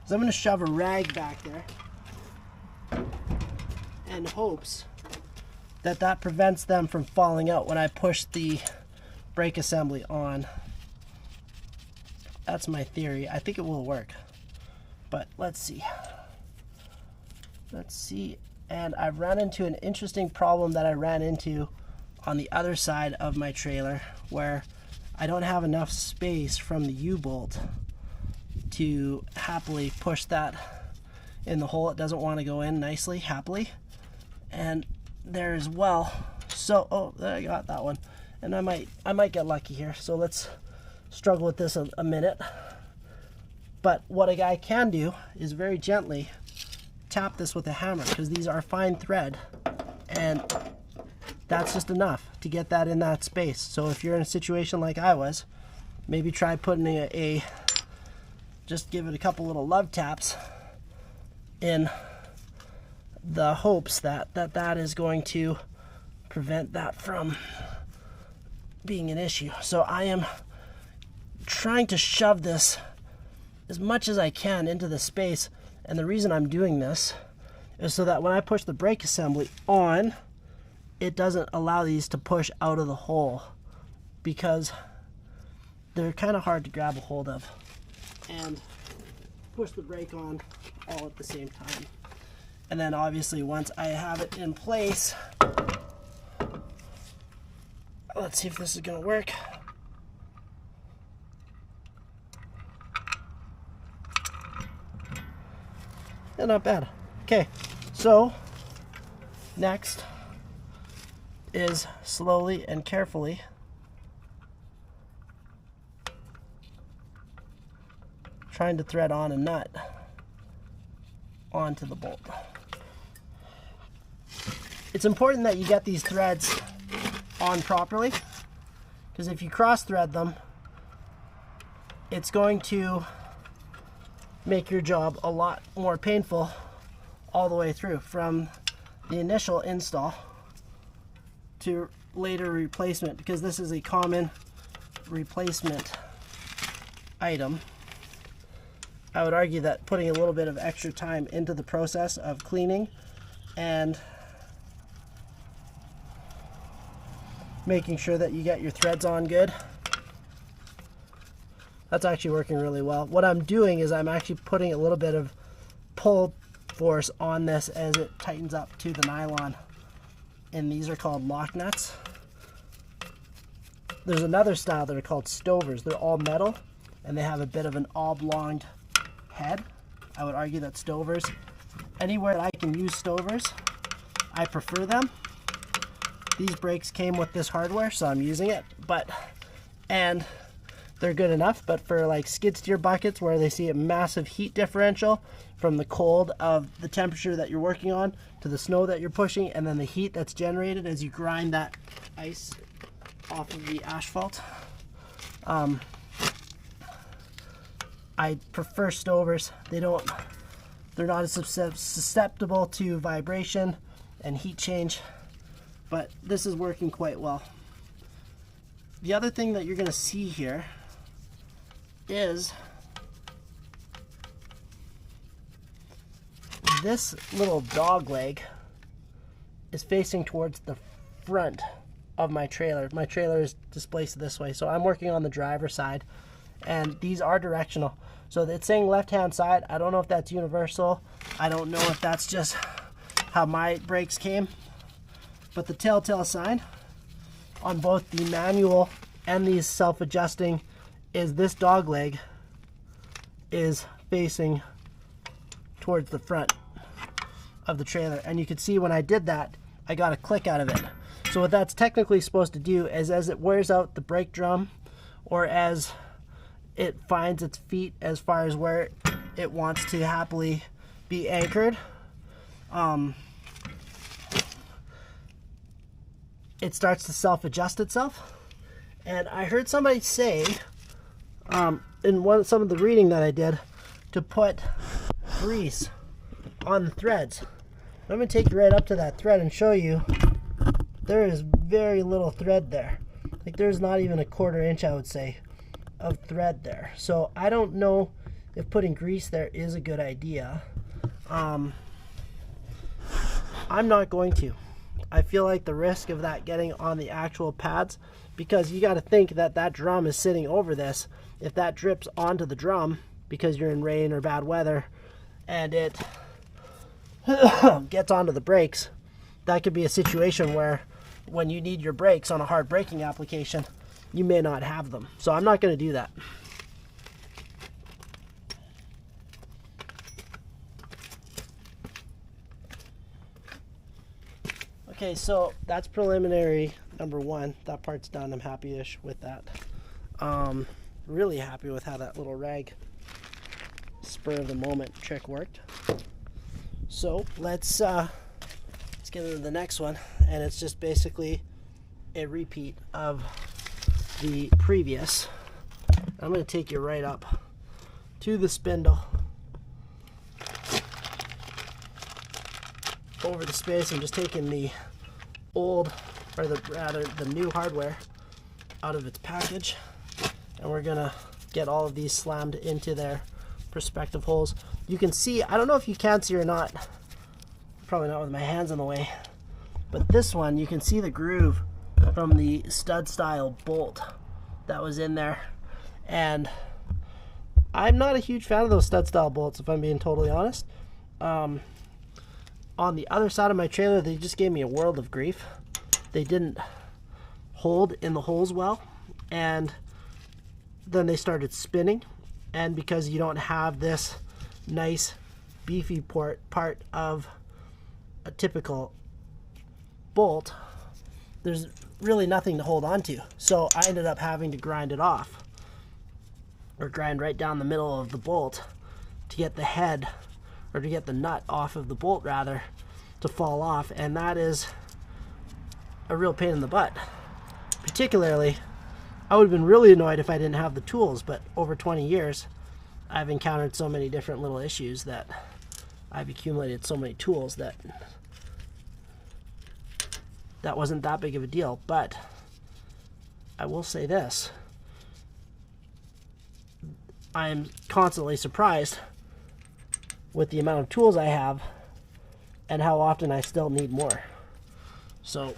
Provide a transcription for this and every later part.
is I'm going to shove a rag back there in hopes that that prevents them from falling out when I push the brake assembly on. That's my theory. I think it will work, but let's see. Let's see. And I've run into an interesting problem that I ran into on the other side of my trailer, where I don't have enough space from the U-bolt to happily push that in the hole. It doesn't want to go in nicely, happily. And there as well. So, oh, there, I got that one. And I might get lucky here. So let's struggle with this a minute. But what a guy can do is very gently tap this with a hammer, because these are fine thread, and that's just enough to get that in that space. So if you're in a situation like I was, maybe try putting just give it a couple little love taps in the hopes that that is going to prevent that from being an issue. So I am trying to shove this as much as I can into the space, and the reason I'm doing this is so that when I push the brake assembly on, it doesn't allow these to push out of the hole, because they're kind of hard to grab a hold of and push the brake on all at the same time. And then obviously once I have it in place, let's see if this is going to work. Yeah, not bad. Okay, so next is slowly and carefully trying to thread on a nut onto the bolt. It's important that you get these threads on properly, because if you cross thread them, it's going to make your job a lot more painful all the way through, from the initial install to later replacement, because this is a common replacement item. I would argue that putting a little bit of extra time into the process of cleaning and making sure that you get your threads on good, that's actually working really well. What I'm doing is I'm actually putting a little bit of pull force on this as it tightens up to the nylon. And these are called lock nuts. There's another style that are called stovers. They're all metal and they have a bit of an oblonged head. I would argue that stovers, anywhere that I can use stovers, I prefer them. These brakes came with this hardware, so I'm using it, and they're good enough. But for like skid steer buckets where they see a massive heat differential from the cold of the temperature that you're working on to the snow that you're pushing, and then the heat that's generated as you grind that ice off of the asphalt, I prefer stovers. They're not as susceptible to vibration and heat change, but this is working quite well. The other thing that you're going to see here is this little dog leg is facing towards the front of my trailer. My trailer is displaced this way, so I'm working on the driver's side, and these are directional. So it's saying left-hand side. I don't know if that's universal. I don't know if that's just how my brakes came, but the telltale sign on both the manual and these self-adjusting is this dog leg is facing towards the front of the trailer. And you can see when I did that, I got a click out of it. So what that's technically supposed to do is, as it wears out the brake drum, or as it finds its feet as far as where it wants to happily be anchored, it starts to self-adjust itself. And I heard somebody say in some of the reading that I did to put grease on the threads. I'm going to take you right up to that thread and show you there is very little thread there. Like, there's not even a 1/4 inch, I would say, of thread there. So I don't know if putting grease there is a good idea. I'm not going to. I feel like the risk of that getting on the actual pads, because you got to think that that drum is sitting over this. If that drips onto the drum because you're in rain or bad weather and it gets onto the brakes, that could be a situation where when you need your brakes on a hard braking application, you may not have them. So I'm not going to do that. Okay, so that's preliminary number one. That part's done. I'm happy-ish with that. Really happy with how that little rag spur of the moment trick worked. So let's get into the next one, and it's just basically a repeat of the previous. I'm going to take you right up to the spindle, over the space. I'm just taking the old, or the new hardware out of its package, and we're gonna get all of these slammed into their respective holes. You can see, I don't know if you can see or not, probably not with my hands in the way, but this one you can see the groove from the stud style bolt that was in there, and I'm not a huge fan of those stud style bolts, if I'm being totally honest. On the other side of my trailer, they just gave me a world of grief. They didn't hold in the holes well, and then they started spinning, and because you don't have this nice beefy part of a typical bolt, there's really nothing to hold on to. So I ended up having to grind it off, or grind right down the middle of the bolt to get the head, or to get the nut off of the bolt rather, to fall off, and that is a real pain in the butt. Particularly, I would have been really annoyed if I didn't have the tools, but over 20 years I've encountered so many different little issues that I've accumulated so many tools that wasn't that big of a deal. But I will say this, I am constantly surprised with the amount of tools I have and how often I still need more. So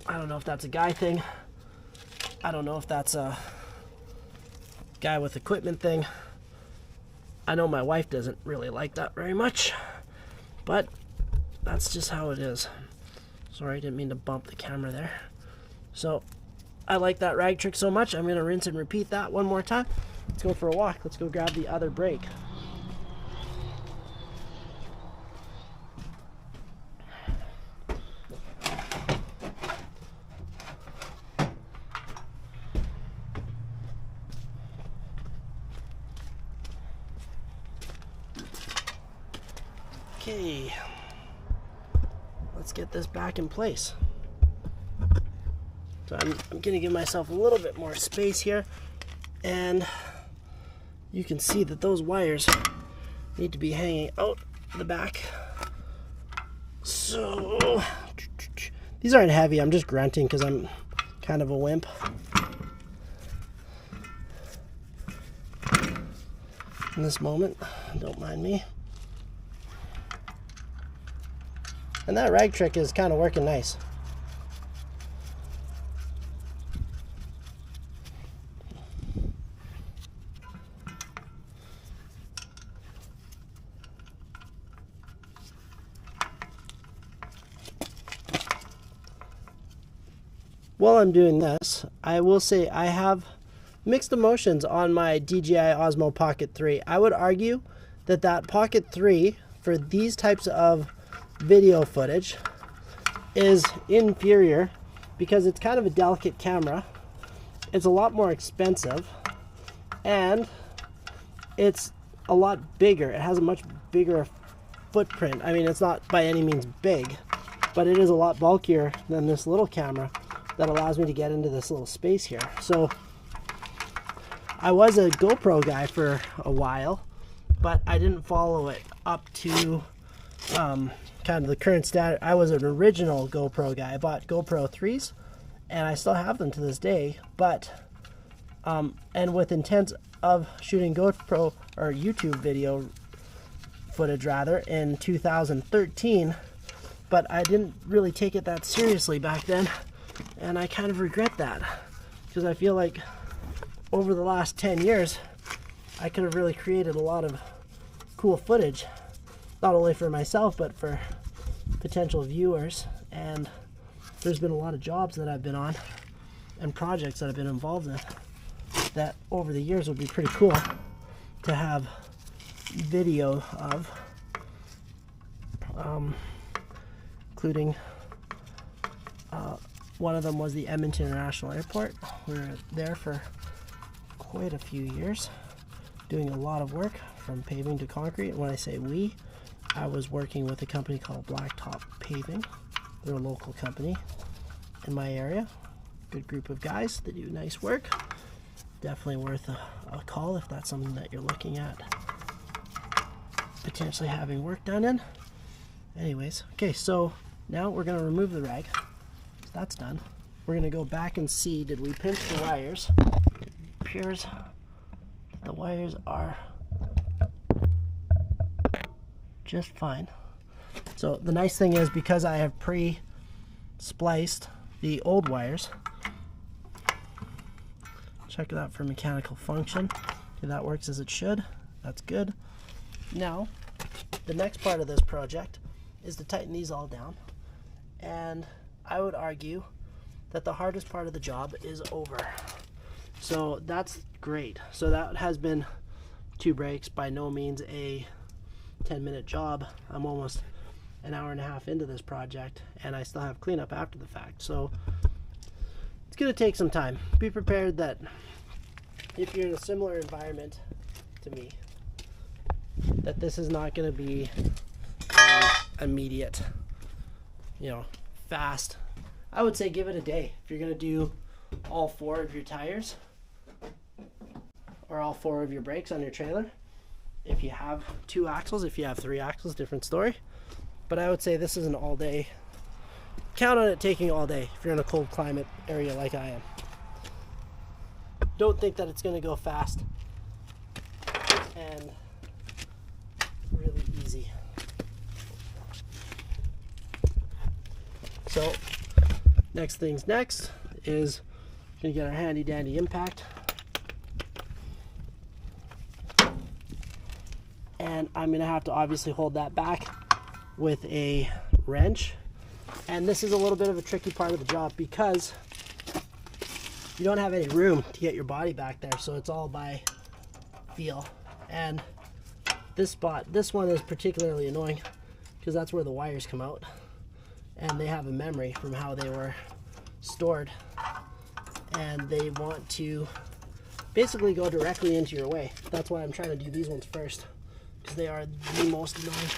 I don't know if that's a guy thing. I don't know if that's a guy with equipment thing. I know my wife doesn't really like that very much, but that's just how it is. Sorry, I didn't mean to bump the camera there. So I like that rag trick so much, I'm going to rinse and repeat that one more time. Let's go for a walk. Let's go grab the other brake. Okay, let's get this back in place. So I'm going to give myself a little bit more space here, and you can see that those wires need to be hanging out the back. So these aren't heavy, I'm just grunting because I'm kind of a wimp. In this moment, don't mind me. And that rag trick is kind of working nice. While I'm doing this, I will say I have mixed emotions on my DJI Osmo Pocket 3. I would argue that that Pocket 3 for these types of video footage is inferior because it's kind of a delicate camera. It's a lot more expensive, and it's a lot bigger. It has a much bigger footprint. I mean, it's not by any means big, but it is a lot bulkier than this little camera that allows me to get into this little space here. So I was a GoPro guy for a while, but I didn't follow it up to kind of the current status. I was an original GoPro guy. I bought GoPro 3s, and I still have them to this day, but and with intense of shooting GoPro or YouTube video footage rather in 2013, but I didn't really take it that seriously back then, and I kind of regret that because I feel like over the last 10 years I could have really created a lot of cool footage, not only for myself but for potential viewers. And there's been a lot of jobs that I've been on and projects that I've been involved in that over the years would be pretty cool to have video of, including one of them was the Edmonton International Airport. We were there for quite a few years doing a lot of work from paving to concrete. And when I say we, I was working with a company called Blacktop Paving. They're a local company in my area. Good group of guys that do nice work. Definitely worth a call if that's something that you're looking at potentially having work done in. Anyways, okay, so now we're going to remove the rag. So that's done. We're going to go back and see, did we pinch the wires? It appears the wires are just fine. So the nice thing is, because I have pre-spliced the old wires, check it out for mechanical function. Okay, that works as it should. That's good. Now, the next part of this project is to tighten these all down. And I would argue that the hardest part of the job is over. So that's great. So that has been 2 breaks, by no means a 10-minute job. I'm almost an hour and a half into this project and I still have cleanup after the fact. So it's going to take some time. Be prepared that if you're in a similar environment to me, that this is not going to be immediate, you know, fast. I would say give it a day. If you're going to do all 4 of your tires or all 4 of your brakes on your trailer, if you have 2 axles, if you have 3 axles, different story. But I would say this is an all day. Count on it taking all day if you're in a cold climate area like I am. Don't think that it's going to go fast and really easy. So next things next is going to get our handy dandy impact. And I'm going to have to obviously hold that back with a wrench. And this is a little bit of a tricky part of the job because you don't have any room to get your body back there, so it's all by feel. And this spot, this one is particularly annoying because that's where the wires come out and they have a memory from how they were stored, and they want to basically go directly into your way. That's why I'm trying to do these ones first, because they are the most annoying.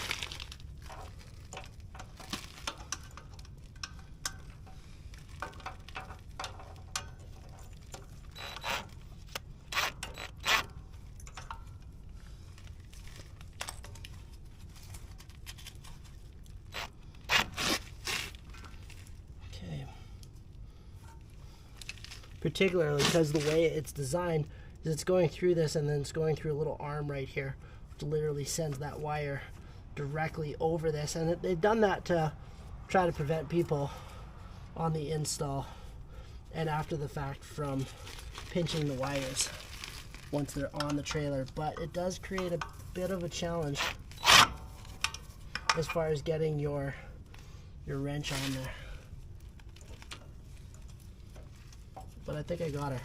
Particularly because the way it's designed is it's going through this and then it's going through a little arm right here, which literally sends that wire directly over this. And they've done that to try to prevent people on the install and after the fact from pinching the wires once they're on the trailer. But it does create a bit of a challenge as far as getting your wrench on there. But I think I got her.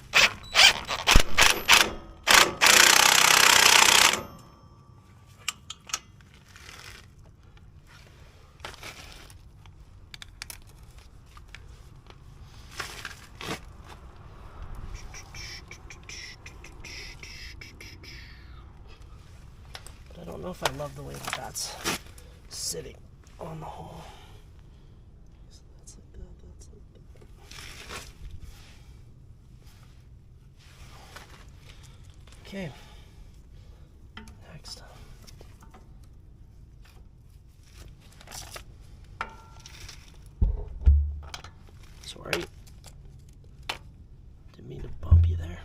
But I don't know if I love the way that that's sitting on the hole. Okay, next. Sorry, didn't mean to bump you there.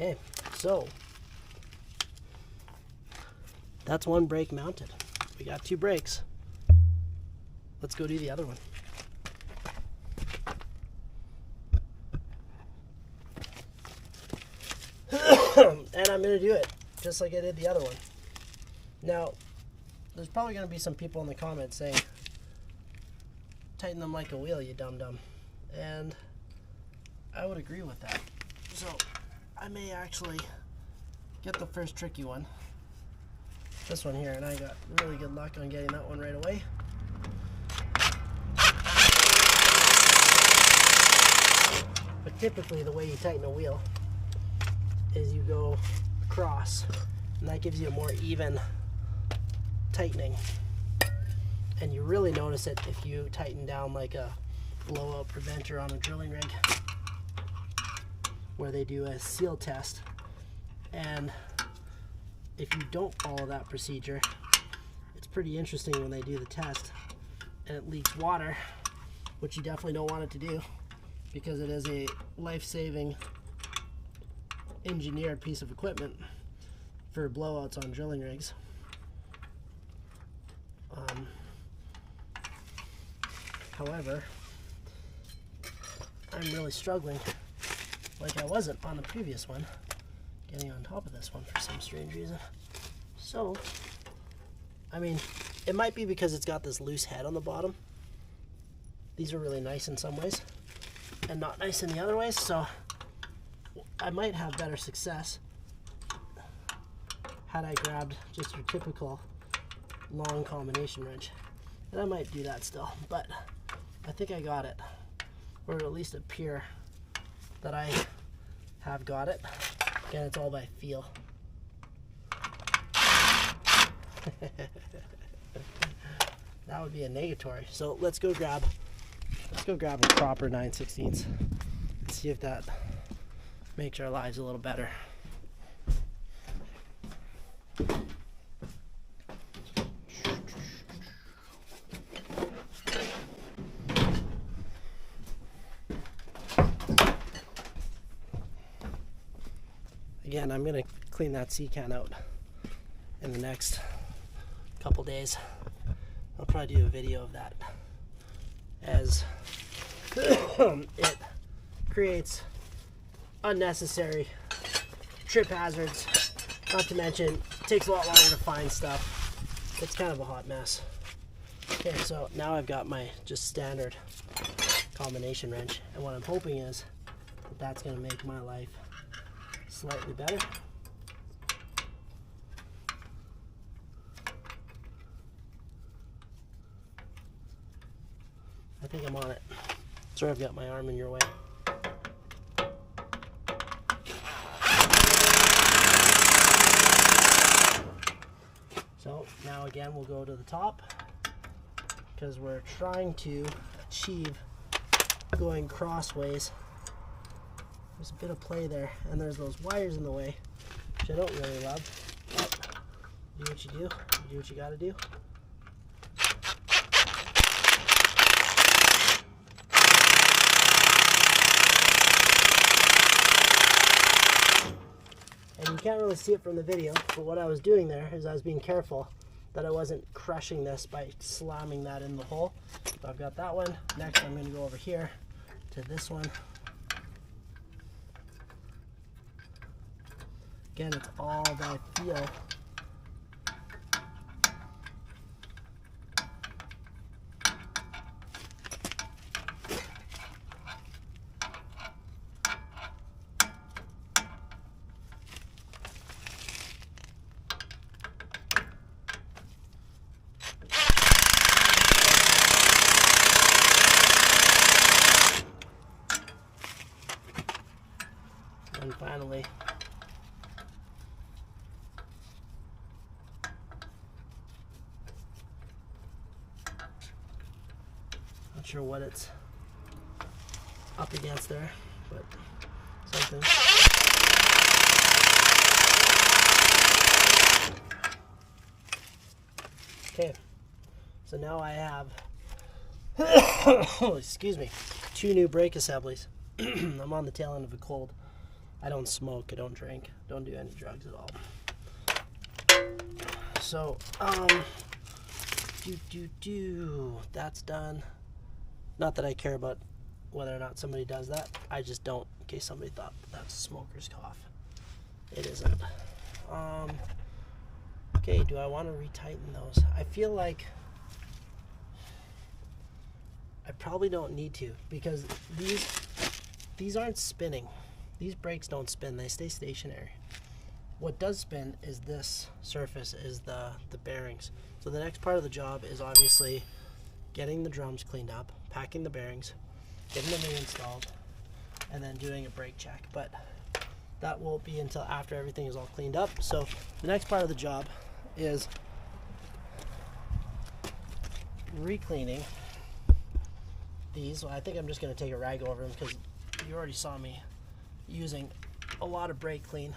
Okay, so that's one brake mounted. We got 2 brakes. Let's go do the other one. And I'm going to do it just like I did the other one. Now, there's probably going to be some people in the comments saying, tighten them like a wheel, you dum-dum. And I would agree with that. So I may actually get the first tricky one, this one here, and I got really good luck on getting that one right away. But typically the way you tighten a wheel is you go across, and that gives you a more even tightening. And you really notice it if you tighten down like a blowout preventer on a drilling rig, where they do a seal test. And if you don't follow that procedure, it's pretty interesting when they do the test and it leaks water, which you definitely don't want it to do, because it is a life-saving engineered piece of equipment for blowouts on drilling rigs. However, I'm really struggling, like I wasn't on the previous one, getting on top of this one for some strange reason. So, I mean, it might be because it's got this loose head on the bottom. These are really nice in some ways and not nice in the other ways, so I might have better success had I grabbed just your typical long combination wrench. And I might do that still, but I think I got it, or at least appear that I have got it. Again, it's all by feel. That would be a negatory. So let's go grab a proper 9/16. See if that makes our lives a little better. Again, I'm going to clean that sea can out in the next couple days. I'll probably do a video of that, as it creates unnecessary trip hazards. Not to mention, it takes a lot longer to find stuff. It's kind of a hot mess. Okay, so now I've got my just standard combination wrench, and what I'm hoping is that that's going to make my life slightly better. I think I'm on it. Sorry, I've got my arm in your way. So now again, we'll go to the top, because we're trying to achieve going crossways. There's a bit of play there, and there's those wires in the way, which I don't really love. But do what you do. You do what you gotta do. And you can't really see it from the video, but what I was doing there is I was being careful that I wasn't crushing this by slamming that in the hole. So I've got that one. Next, I'm going to go over here to this one. Again, it's all by feel. And finally, not sure what it's up against there, but something. Okay, so now I have, excuse me, 2 new brake assemblies. I'm on the tail end of a cold. I don't smoke, I don't drink, don't do any drugs at all. So, that's done. Not that I care about whether or not somebody does that. I just don't, in case somebody thought that's a smoker's cough. It isn't. Okay, do I want to retighten those? I feel like I probably don't need to, because these aren't spinning. These brakes don't spin, they stay stationary. What does spin is this surface, is the bearings. So the next part of the job is obviously getting the drums cleaned up, packing the bearings, getting them reinstalled, and then doing a brake check. But that won't be until after everything is all cleaned up. So the next part of the job is re-cleaning these. So I think I'm just going to take a rag over them, because you already saw me using a lot of brake clean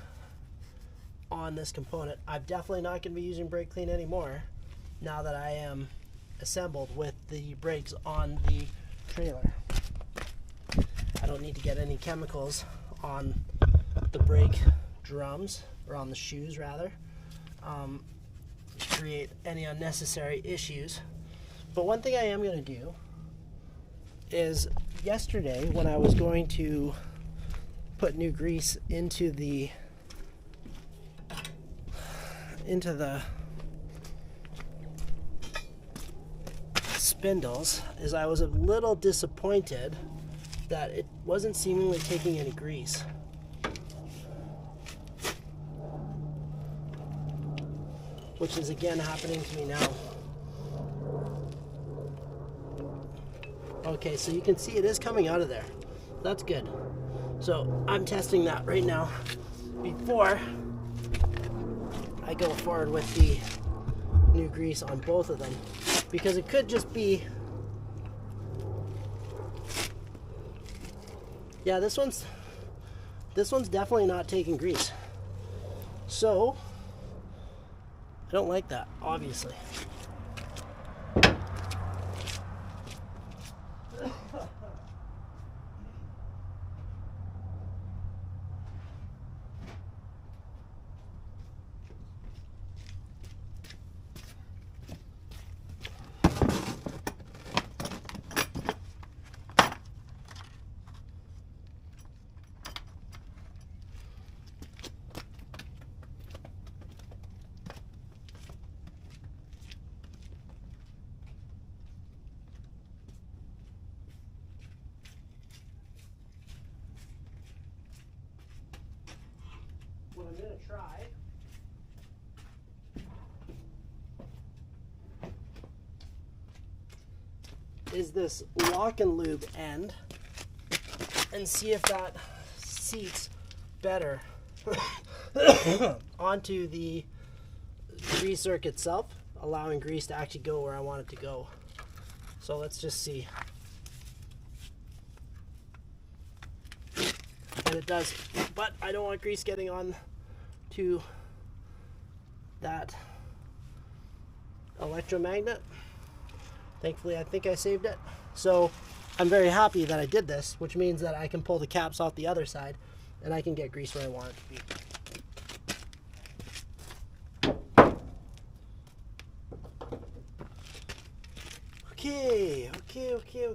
on this component. I'm definitely not going to be using brake clean anymore now that I am assembled with the brakes on the trailer. I don't need to get any chemicals on the brake drums, or on the shoes rather, to create any unnecessary issues. But one thing I am going to do is, yesterday when I was going to put new grease into the spindles, is I was a little disappointed that it wasn't seemingly taking any grease. Which is again happening to me now. Okay, so you can see it is coming out of there. That's good. So I'm testing that right now before I go forward with the new grease on both of them, because it could just be, yeah, this one's definitely not taking grease. So I don't like that, obviously. What I'm going to try is this lock and lube end, and see if that seats better onto the grease circuit itself, allowing grease to actually go where I want it to go. So let's just see. And it does, but I don't want grease getting on to that electromagnet. Thankfully, I think I saved it. So I'm very happy that I did this, which means that I can pull the caps off the other side and I can get grease where I want it to be.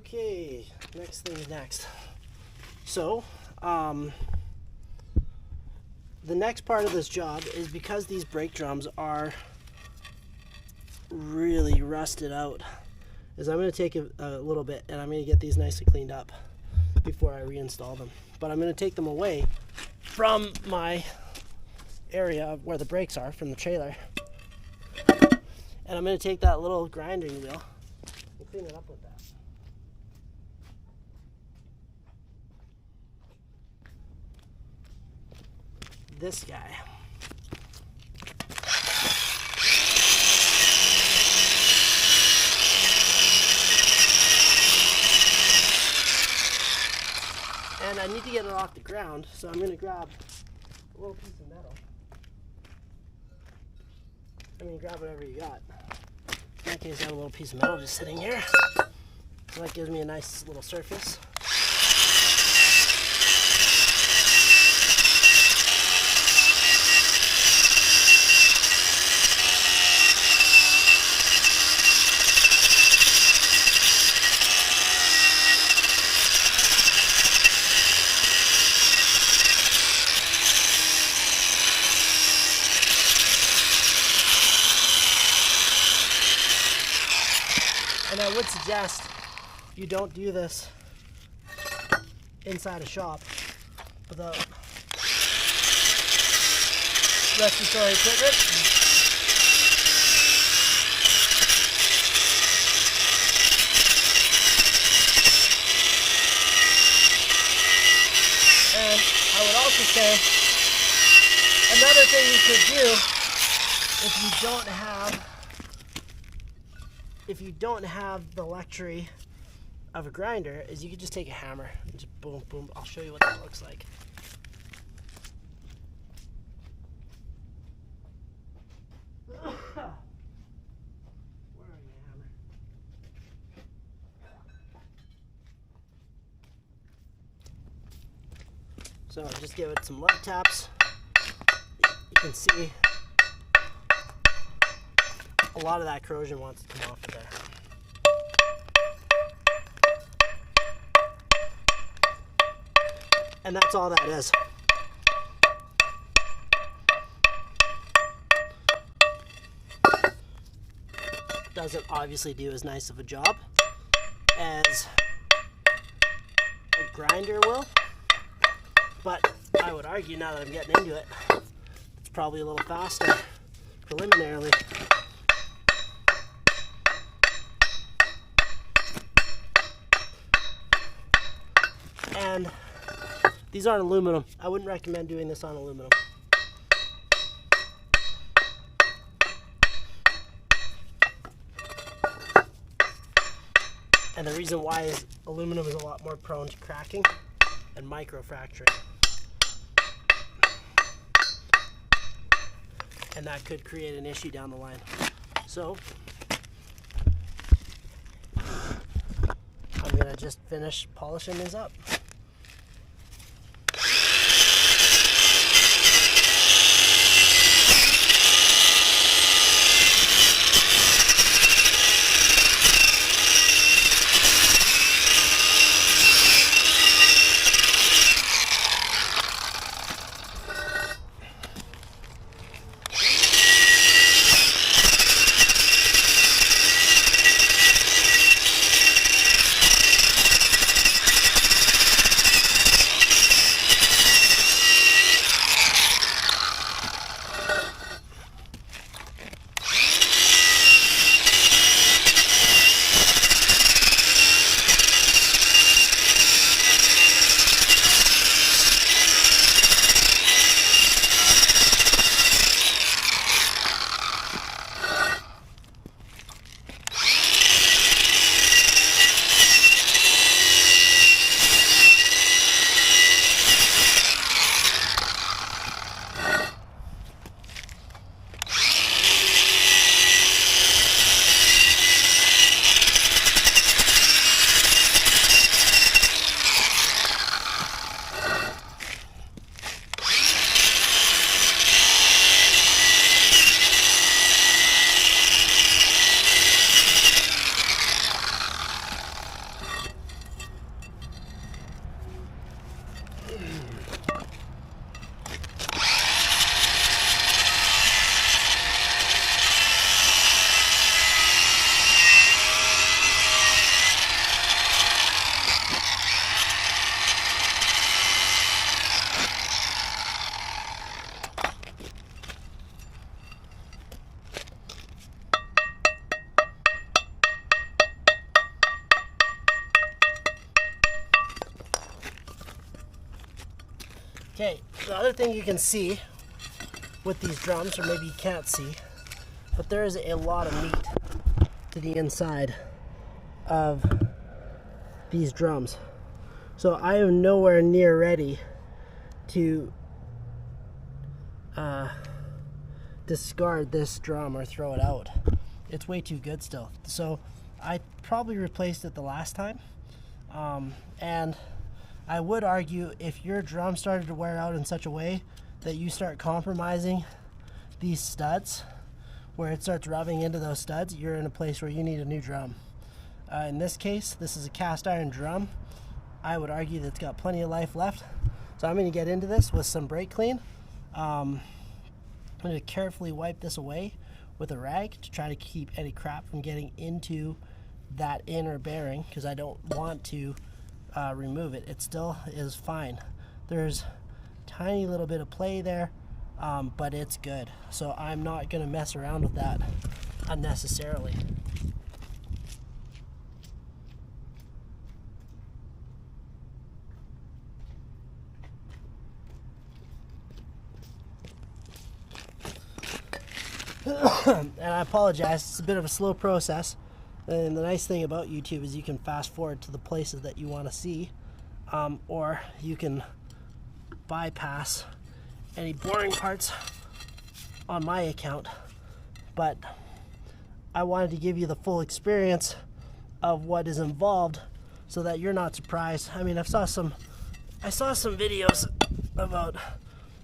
Okay. Next thing is next. So, the next part of this job is, because these brake drums are really rusted out, is I'm going to take a little bit and I'm going to get these nicely cleaned up before I reinstall them. But I'm going to take them away from my area where the brakes are, from the trailer, and I'm going to take that little grinding wheel and clean it up with that. This guy. And I need to get it off the ground, so I'm going to grab a little piece of metal. I mean, grab whatever you got. In that case, I have a little piece of metal just sitting here. So that gives me a nice little surface. And I would suggest you don't do this inside a shop without respiratory equipment. And I would also say another thing you could do if you don't have the luxury of a grinder is you could just take a hammer and just boom, boom. I'll show you what that looks like. Where are you, hammer? So just give it some love taps. You can see a lot of that corrosion wants to come off of there. And that's all that is. Doesn't obviously do as nice of a job as a grinder will, but I would argue, now that I'm getting into it, it's probably a little faster preliminarily. And these aren't aluminum. I wouldn't recommend doing this on aluminum. And the reason why is aluminum is a lot more prone to cracking and microfracturing. And that could create an issue down the line. So I'm gonna just finish polishing these up. Okay, the other thing you can see with these drums, or maybe you can't see, but there is a lot of meat to the inside of these drums. So I am nowhere near ready to discard this drum or throw it out. It's way too good still. So I probably replaced it the last time. And I would argue if your drum started to wear out in such a way that you start compromising these studs, where it starts rubbing into those studs, you're in a place where you need a new drum. In this case, this is a cast iron drum. I would argue that it's got plenty of life left. So I'm going to get into this with some brake clean. I'm going to carefully wipe this away with a rag to try to keep any crap from getting into that inner bearing because I don't want to remove it. It still is fine. There's tiny little bit of play there, but it's good. So I'm not going to mess around with that unnecessarily. And I apologize, it's a bit of a slow process. And the nice thing about YouTube is you can fast forward to the places that you want to see, or you can bypass any boring parts on my account. But I wanted to give you the full experience of what is involved so that you're not surprised. I mean, I saw some videos about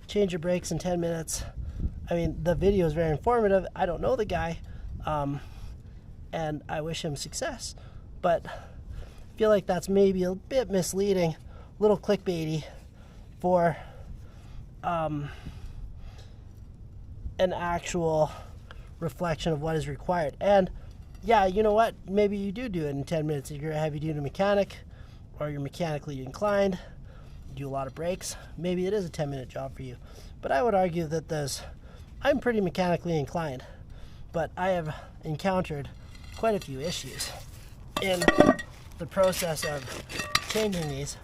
change your brakes in 10 minutes. I mean, the video is very informative. I don't know the guy, and I wish him success, but I feel like that's maybe a bit misleading, a little clickbaity for an actual reflection of what is required. And yeah, you know what? Maybe you do it in 10 minutes if you're a heavy-duty mechanic or you're mechanically inclined, do a lot of brakes. Maybe it is a 10-minute job for you. But I would argue that I'm pretty mechanically inclined, but I have encountered quite a few issues in the process of changing these.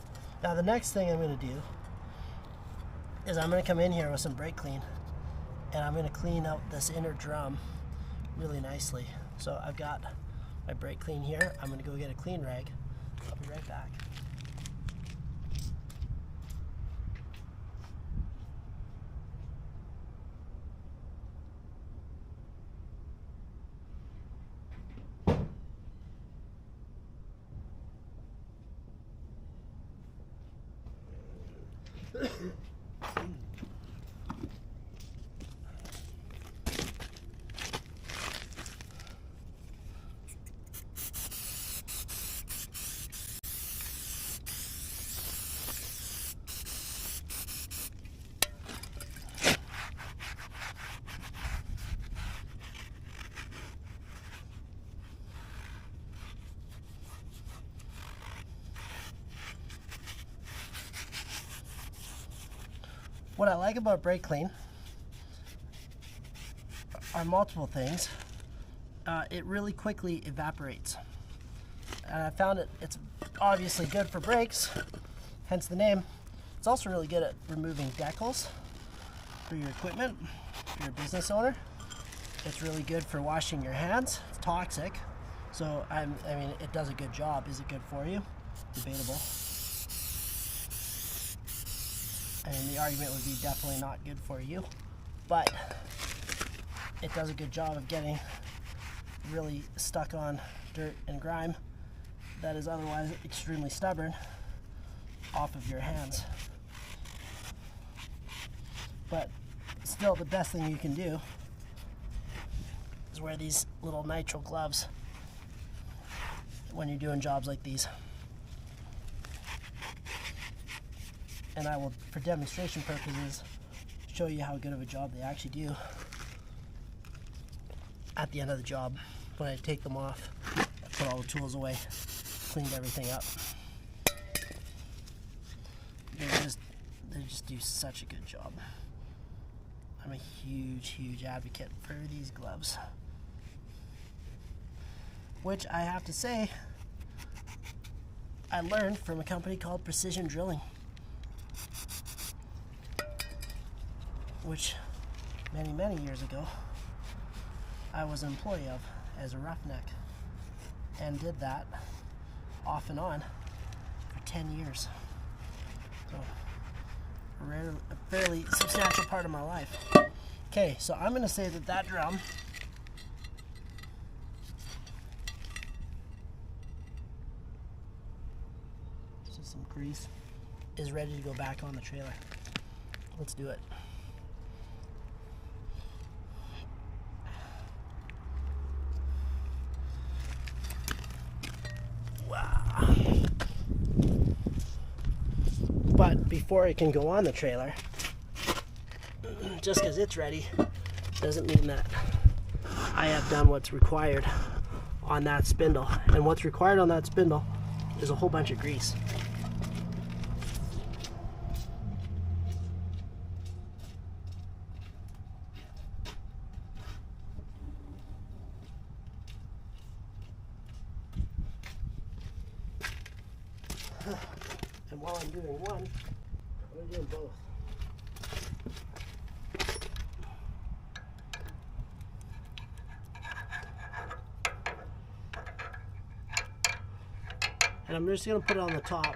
Now the next thing I'm going to do is I'm going to come in here with some brake clean, and I'm going to clean out this inner drum really nicely. So I've got my brake clean here. I'm going to go get a clean rag. I'll be right back. What I like about brake clean are multiple things. It really quickly evaporates. And I found it's obviously good for brakes, hence the name. It's also really good at removing decals for your equipment, if you're a business owner. It's really good for washing your hands. It's toxic, so I mean, it does a good job. Is it good for you? Debatable. I mean, the argument would be definitely not good for you, but it does a good job of getting really stuck on dirt and grime that is otherwise extremely stubborn off of your hands. But still, the best thing you can do is wear these little nitrile gloves when you're doing jobs like these. And I will, for demonstration purposes, show you how good of a job they actually do at the end of the job. When I take them off, I put all the tools away, cleaned everything up. They just do such a good job. I'm a huge advocate for these gloves, which I have to say I learned from a company called Precision Drilling, which many years ago I was an employee of as a roughneck, and did that off and on for 10 years. So a fairly substantial part of my life. Okay, so I'm going to say that drum some grease is ready to go back on the trailer. Let's do it. Wow. But before it can go on the trailer, just because it's ready doesn't mean that I have done what's required on that spindle. And what's required on that spindle is a whole bunch of grease. And while I'm doing one, I'm doing both. And I'm just going to put it on the top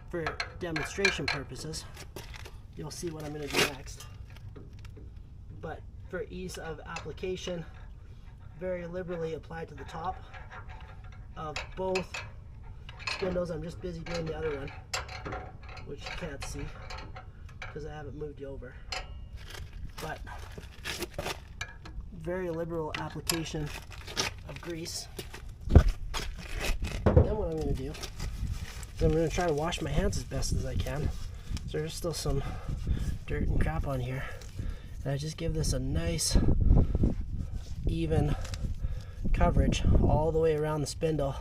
for demonstration purposes. You'll see what I'm going to do next. But for ease of application, very liberally applied to the top of both spindles. I'm just busy doing the other one, which you can't see because I haven't moved you over. But very liberal application of grease. Then what I'm going to do is I'm going to try to wash my hands as best as I can. So there's still some dirt and crap on here. And I just give this a nice even coverage all the way around the spindle,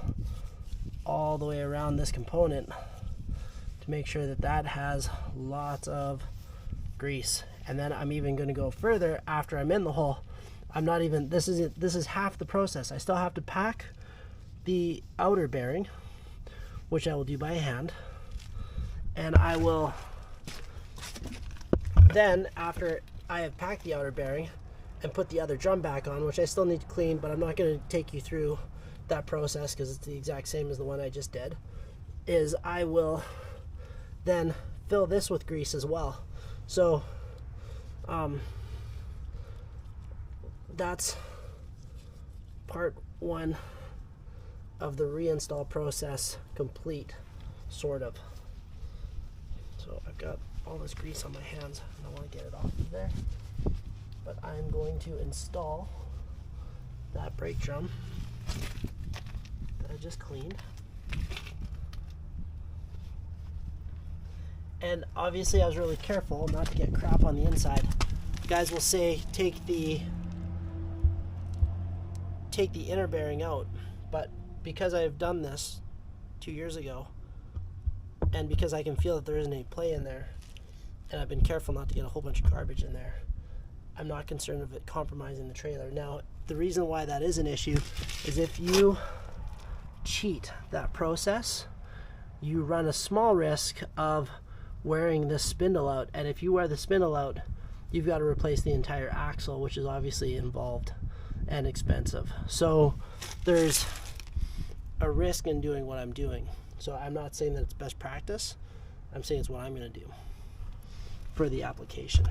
all the way around this component, to make sure that that has lots of grease. And then I'm even going to go further after I'm in the hole. I'm not even, this is half the process. I still have to pack the outer bearing, which I will do by hand, and I will then, after I have packed the outer bearing and put the other drum back on, which I still need to clean, but I'm not going to take you through that process because it's the exact same as the one I just did, is I will then fill this with grease as well. So that's part one of the reinstall process complete, sort of. So I've got all this grease on my hands and I want to get it off of there, but I'm going to install that brake drum that I just cleaned. And obviously I was really careful not to get crap on the inside. You guys will say take the inner bearing out, but because I have done this 2 years ago, and because I can feel that there isn't any play in there, and I've been careful not to get a whole bunch of garbage in there, I'm not concerned of it compromising the trailer. Now, the reason why that is an issue is if you cheat that process, you run a small risk of wearing this spindle out, and if you wear the spindle out, you've got to replace the entire axle, which is obviously involved and expensive. So there's a risk in doing what I'm doing. So I'm not saying that it's best practice. I'm saying it's what I'm going to do for the application.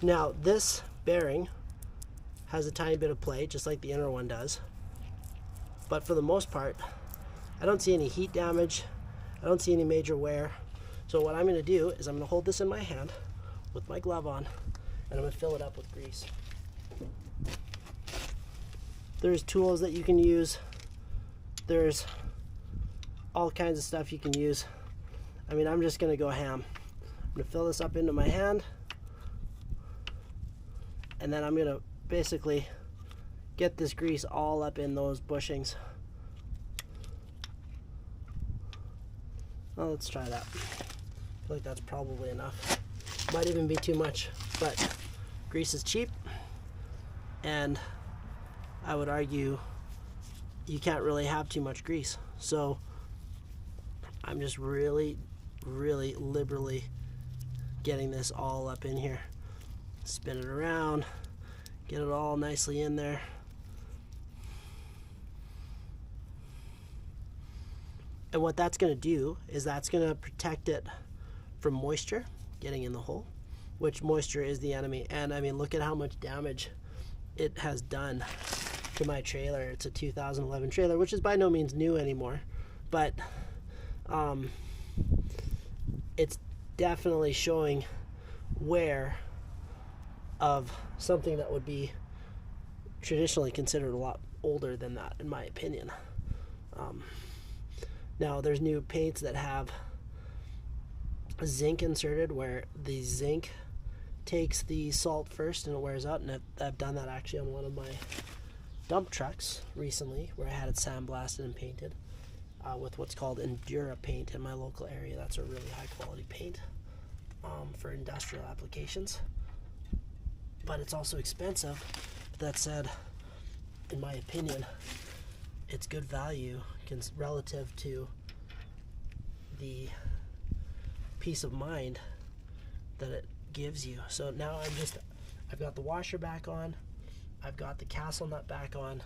Now this bearing has a tiny bit of play, just like the inner one does, but for the most part I don't see any heat damage, I don't see any major wear. So what I'm going to do is I'm going to hold this in my hand with my glove on, and I'm going to fill it up with grease. There's tools that you can use, there's all kinds of stuff you can use. I mean, I'm just going to go ham. I'm going to fill this up into my hand, and then I'm going to basically get this grease all up in those bushings. Well, let's try that. I feel like that's probably enough. Might even be too much, but grease is cheap, and I would argue you can't really have too much grease. So I'm just really liberally getting this all up in here. Spin it around, get it all nicely in there. And what that's going to do is that's going to protect it from moisture getting in the hole, which moisture is the enemy. And I mean, look at how much damage it has done to my trailer. It's a 2011 trailer, which is by no means new anymore, but it's definitely showing wear of something that would be traditionally considered a lot older than that, in my opinion. Now there's new paints that have zinc inserted, where the zinc takes the salt first and it wears out, and I've done that actually on one of my dump trucks recently, where I had it sandblasted and painted with what's called Endura paint in my local area. That's a really high quality paint for industrial applications, but it's also expensive. That said, in my opinion, it's good value relative to the peace of mind that it gives you. So now I've got the washer back on, I've got the castle nut back on,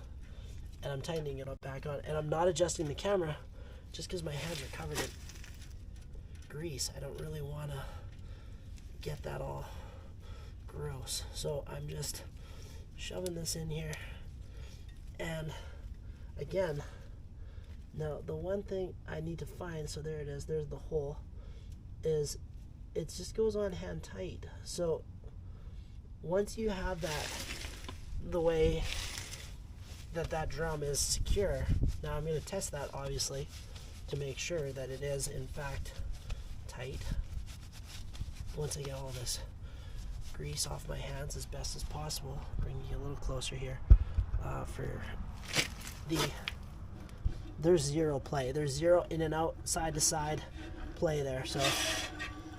and I'm tightening it up back on, and I'm not adjusting the camera just because my hands are covered in grease. I don't really want to get that all gross, so I'm just shoving this in here. And again, now the one thing I need to find, so there it is, there's the hole, is it just goes on hand tight. So once you have that the way that drum is secure, now I'm going to test that obviously to make sure that it is in fact tight. Once I get all this grease off my hands as best as possible, bring you a little closer here. There's zero play. There's zero in and out, side to side play there, so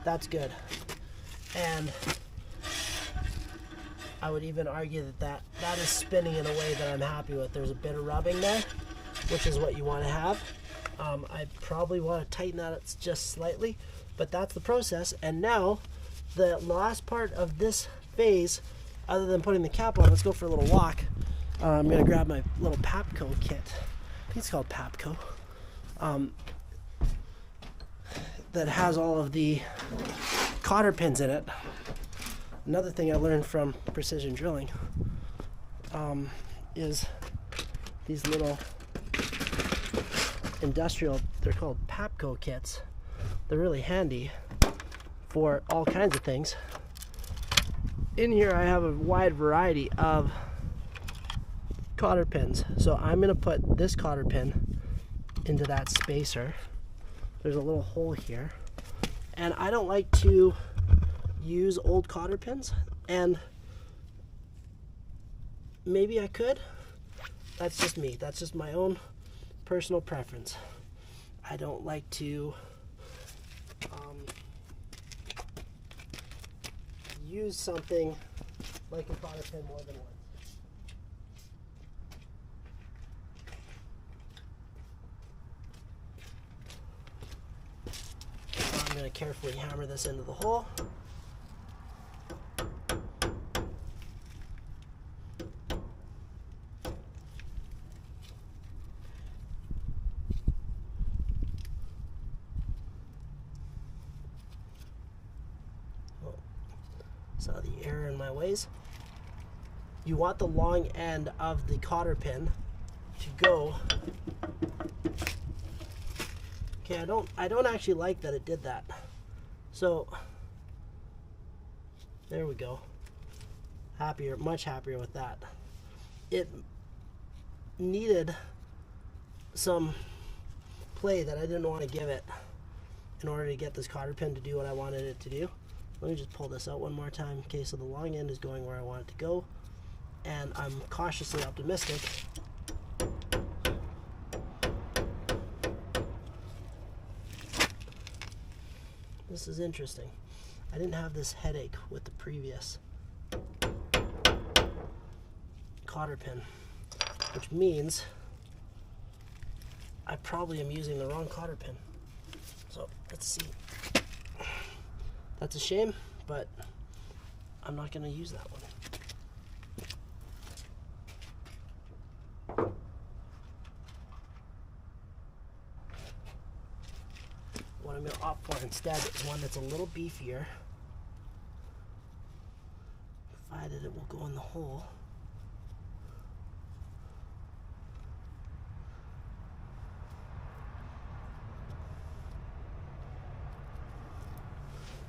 that's good. And I would even argue that is spinning in a way that I'm happy with. There's a bit of rubbing there, which is what you want to have. I probably want to tighten that just slightly, but that's the process. And now the last part of this phase, other than putting the cap on, let's go for a little walk. I'm going to grab my little Papco kit. I think it's called Papco. That has all of the cotter pins in it. Another thing I learned from precision drilling is these little industrial, they're called Papco kits. They're really handy for all kinds of things. In here I have a wide variety of cotter pins. So I'm going to put this cotter pin into that spacer. There's a little hole here. And I don't like to use old cotter pins, and maybe I could. That's just me. That's just my own personal preference. I don't like to use something like a cotter pin more than once. I'm going to carefully hammer this into the hole. Saw the error in my ways. You want the long end of the cotter pin to go. Okay, I don't actually like that it did that. So there we go. Happier, much happier with that. It needed some play that I didn't want to give it in order to get this cotter pin to do what I wanted it to do. Let me just pull this out one more time. Okay, so the long end is going where I want it to go, and I'm cautiously optimistic this is interesting. I didn't have this headache with the previous cotter pin, which means I probably am using the wrong cotter pin. So let's see. That's a shame, but I'm not going to use that one. What I'm going to opt for instead is one that's a little beefier, provided it will go in the hole.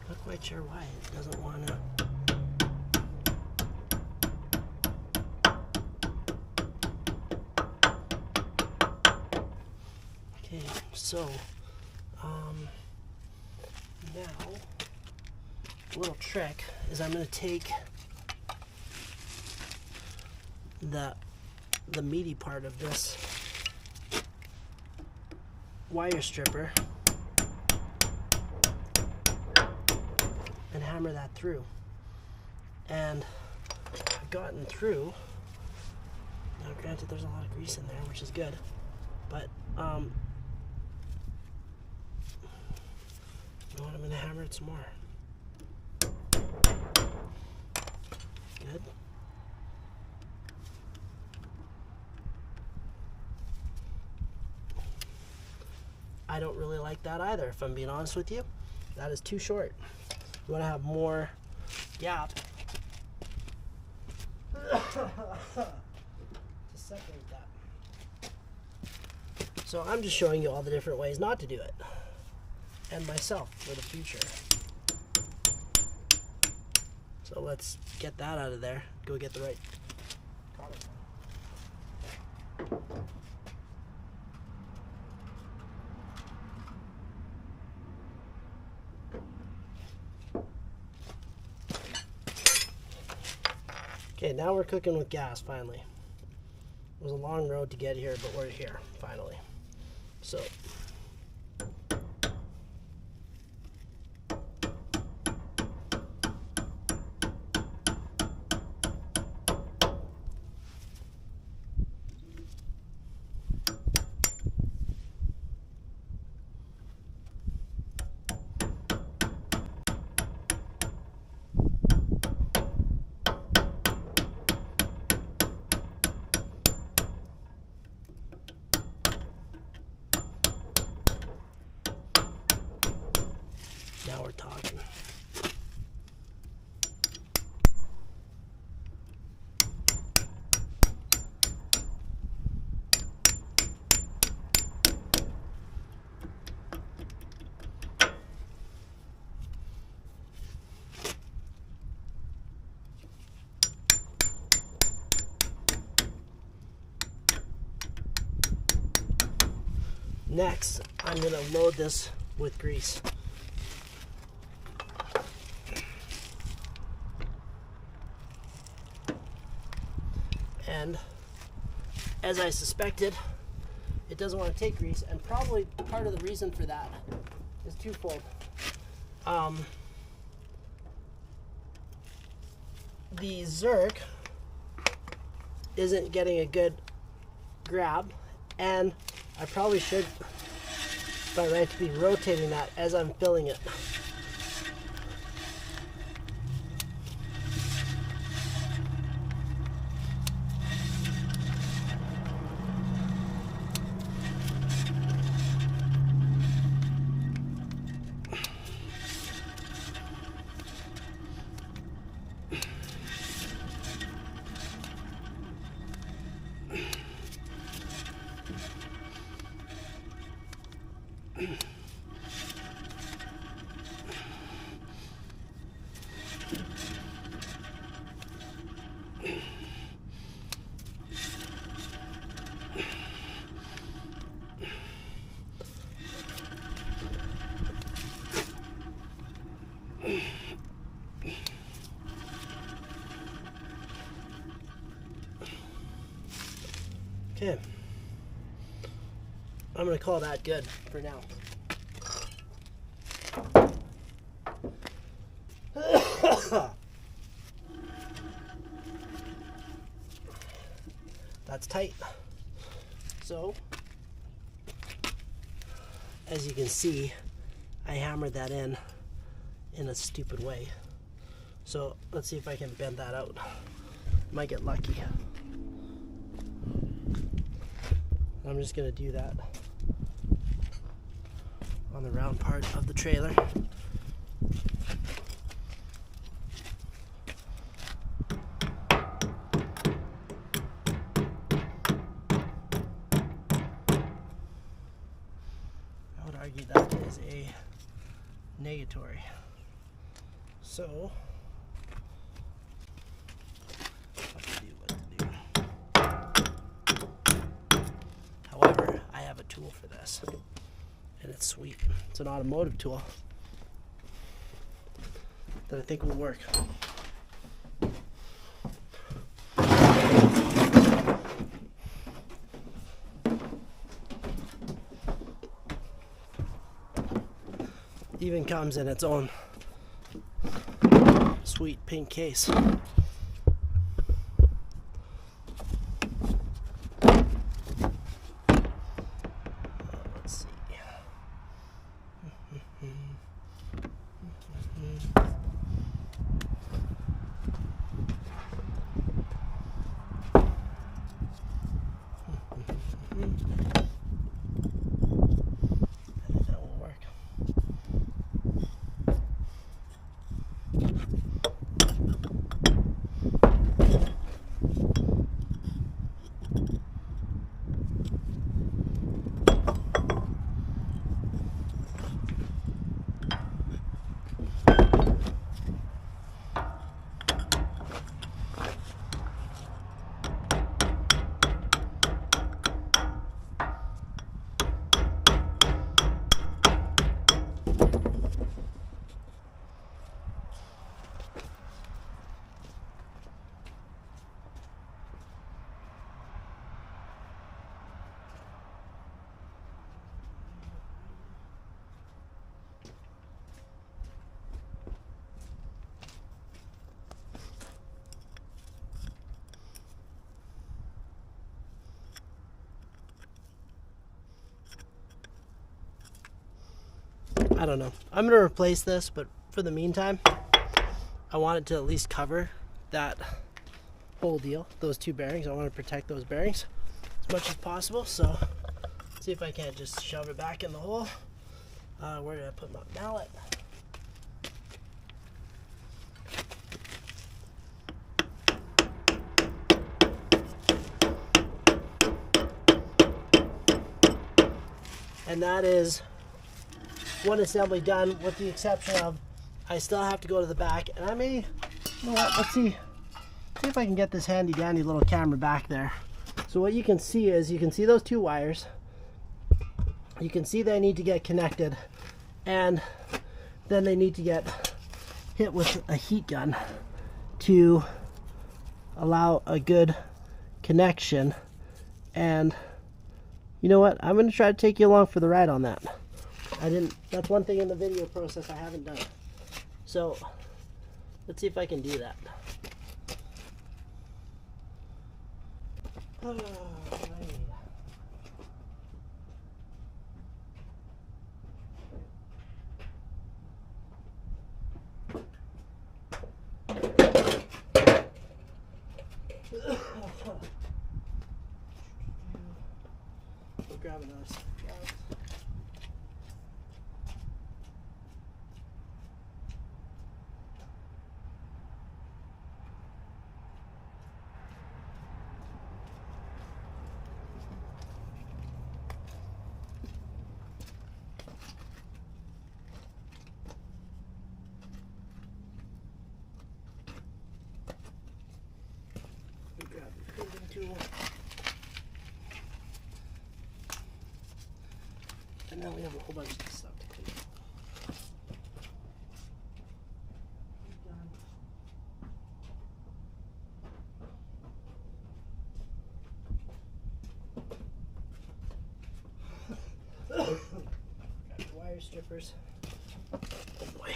Not quite sure why it doesn't want to. Okay, so now a little trick is I'm going to take the meaty part of this wire stripper and hammer that through. And I've gotten through. Now granted there's a lot of grease in there, which is good, but you know what, I'm going to hammer it some more. Good. I don't really like that either, if I'm being honest with you. That is too short. You want to have more gap to separate that. So I'm just showing you all the different ways not to do it, and myself for the future. So let's get that out of there. Go get the right product. Okay, now we're cooking with gas finally. It was a long road to get here, but we're here finally. So now we're talking. Next, I'm going to load this with grease. And as I suspected, it doesn't want to take grease, and probably part of the reason for that is twofold. The Zerk isn't getting a good grab, and I probably should, by right, to be rotating that as I'm filling it. Okay, I'm going to call that good for now. That's tight. So, as you can see, I hammered that in a stupid way. So let's see if I can bend that out. Might get lucky. I'm just gonna do that on the round part of the trailer. I would argue that is a negatory. So however, I have a tool for this, and it's sweet. It's an automotive tool that I think will work. Even comes in its own sweet pink case. I don't know. I'm going to replace this, but for the meantime, I want it to at least cover that whole deal, those two bearings. I want to protect those bearings as much as possible. So let's see if I can't just shove it back in the hole. Where did I put my mallet? And that is one assembly done, with the exception of I still have to go to the back, and I may, you know what, let's see if I can get this handy dandy little camera back there. So what you can see is, you can see those two wires, you can see they need to get connected, and then they need to get hit with a heat gun to allow a good connection. And you know what, I'm going to try to take you along for the ride on that. That's one thing in the video process I haven't done. So let's see if I can do that. We'll grab another set. Grab the pivot tool. And then we have a whole bunch of stuff to clean. Got the wire strippers. Oh boy.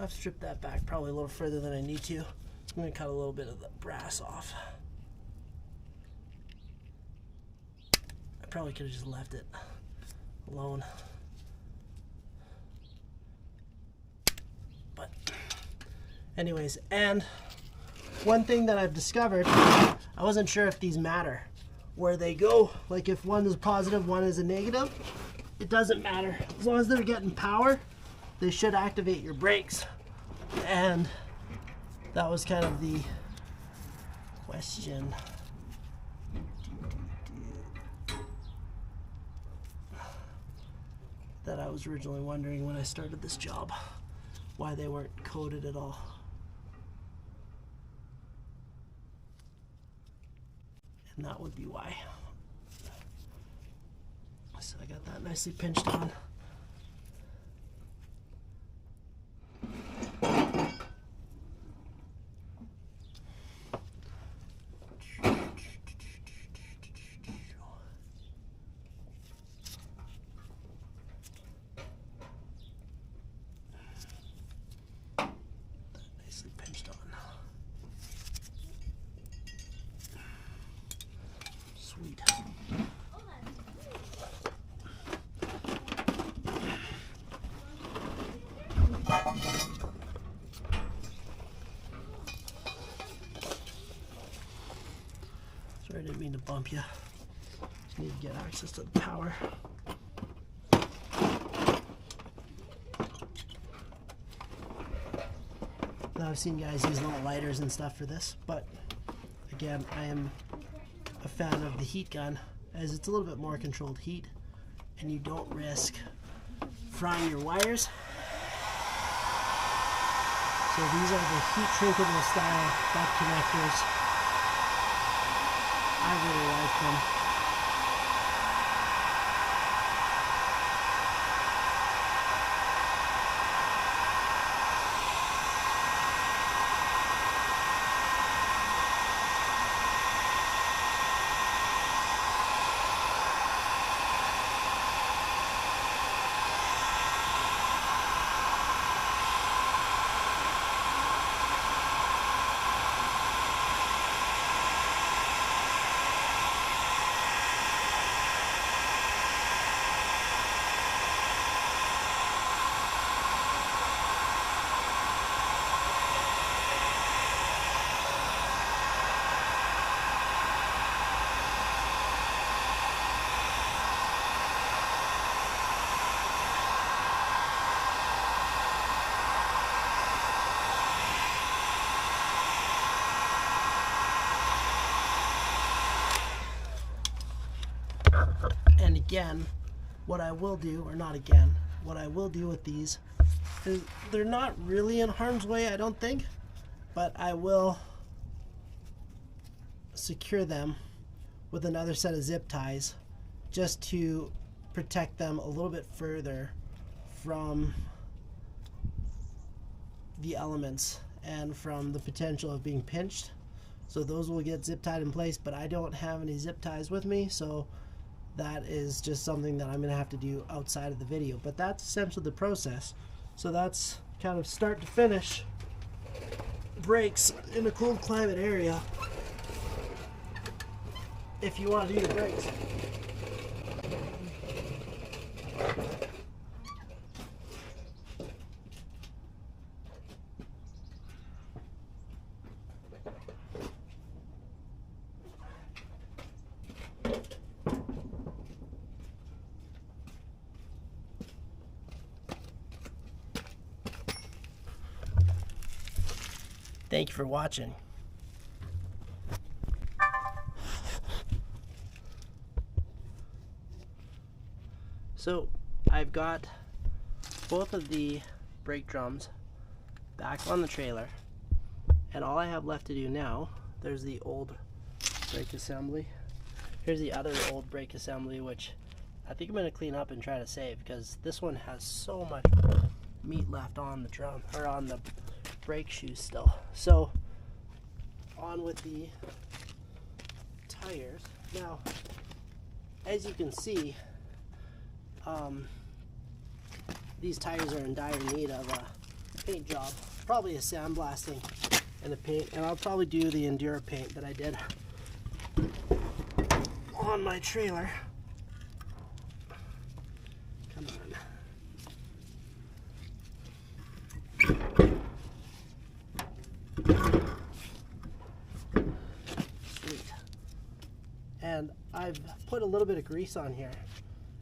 I've stripped that back probably a little further than I need to. I'm going to cut a little bit of the brass off. I probably could have just left it alone. But anyways, and one thing that I've discovered, I wasn't sure if these matter. Where they go, like if one is positive, one is a negative, it doesn't matter. As long as they're getting power, they should activate your brakes. And that was kind of the question. That I was originally wondering when I started this job, why they weren't coated at all. And that would be why. So I got that nicely pinched on. Nicely pinched on. Sweet. Sorry, I didn't mean to bump you. Just need to get access to the power. Now I've seen guys use little lighters and stuff for this, but again, I am a fan of the heat gun as it's a little bit more controlled heat and you don't risk frying your wires. So these are the heat shrinkable style butt connectors. I really like them. And again, what I will do, or not again, what I will do with these is they're not really in harm's way, I don't think, but I will secure them with another set of zip ties just to protect them a little bit further from the elements and from the potential of being pinched. So those will get zip tied in place, but I don't have any zip ties with me, so that is just something that I'm going to have to do outside of the video. But that's essentially the process. So that's kind of start to finish brakes in a cold climate area if you want to do the brakes. Thank you for watching. So I've got both of the brake drums back on the trailer, and all I have left to do now, there's the old brake assembly. Here's the other old brake assembly, which I think I'm going to clean up and try to save, because this one has so much meat left on the drum, or on the brake shoes still. So on with the tires. Now, as you can see, these tires are in dire need of a paint job. Probably a sandblasting and a paint, and I'll probably do the Endura paint that I did on my trailer. Come on. Sweet. And I've put a little bit of grease on here.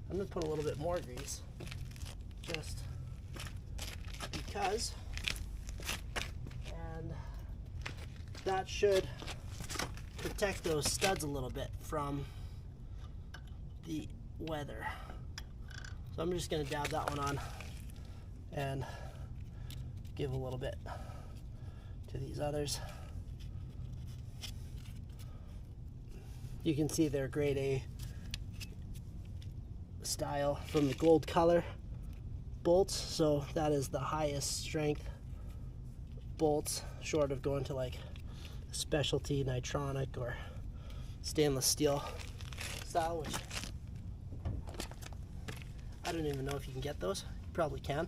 I'm going to put a little bit more grease, just because, and that should protect those studs a little bit from the weather. So I'm just going to dab that one on and give a little bit to these others. You can see they're grade A style from the gold color bolts, so that is the highest strength bolts, short of going to like specialty nitronic or stainless steel style, which I don't even know if you can get those. You probably can.